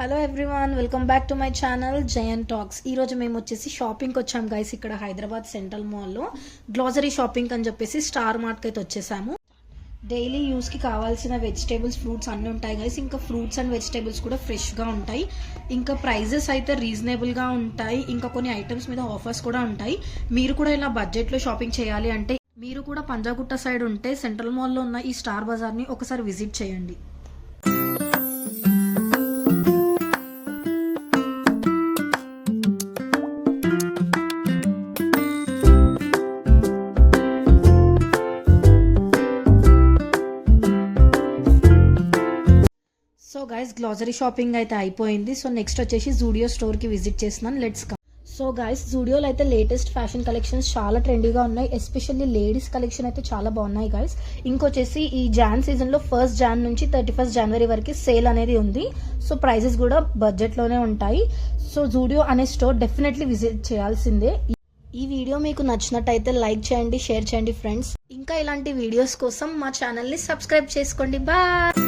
Hello everyone, welcome back to my channel Jayan talks. ఈరోజు మేము వచ్చేసి షాపింగ్కి వచ్చాము గైస్. ఇక్కడ హైదరాబాద్ సెంట్రల్ మాల్లో గ్లాసరీ షాపింగ్ అని చెప్పేసి స్టార్ మార్ట్కి అయితే వచ్చేసాము. డైలీ యూస్కి కావాల్సిన వెజిటేబుల్స్, ఫ్రూట్స్ అన్నీ ఉంటాయి గైస్. ఇంకా ఫ్రూట్స్ అండ్ వెజిటేబుల్స్ కూడా ఫ్రెష్గా ఉంటాయి. ఇంకా ప్రైజెస్ అయితే రీజనబుల్గా ఉంటాయి. ఇంకా కొన్ని ఐటమ్స్ మీద ఆఫర్స్ కూడా ఉంటాయి. మీరు కూడా ఇలా బడ్జెట్లో షాపింగ్ చేయాలి అంటే మీరు కూడా పంజాగుట్ట సైడ్ ఉంటే సెంట్రల్ మాల్లో ఉన్న ఈ స్టార్ బజార్ని ఒకసారి విజిట్ చేయండి. సో గైస్, గ్లాసరీ షాపింగ్ అయితే అయిపోయింది. సో నెక్స్ట్ వచ్చేసి జూడియో స్టోర్కి విజిట్ చేస్తున్నాను. Let's come. సో గైస్, జూడియోలో అయితే లేటెస్ట్ ఫ్యాషన్ కలెక్షన్స్ చాలా ట్రెండీగా ఉన్నాయి. ఎస్పెషల్లీ లేడీస్ కలెక్షన్ అయితే చాలా బాగున్నాయి గైస్. ఇంకొచ్చేసి ఈ జాన్ సీజన్లో 1st జాన్ నుంచి 31st జనవరి వరకు సేల్ అనేది ఉంది. సో ప్రైజెస్ కూడా బడ్జెట్లోనే ఉంటాయి. సో జూడియో అనే స్టోర్ డెఫినెట్లీ విజిట్ చేయాల్సిందే. ఈ వీడియో మీకు నచ్చినట్టయితే లైక్ చేయండి, షేర్ చేయండి ఫ్రెండ్స్. ఇంకా ఇలాంటి వీడియోస్ కోసం మా ఛానల్ని సబ్స్క్రైబ్ చేసుకోండి. బాయ్.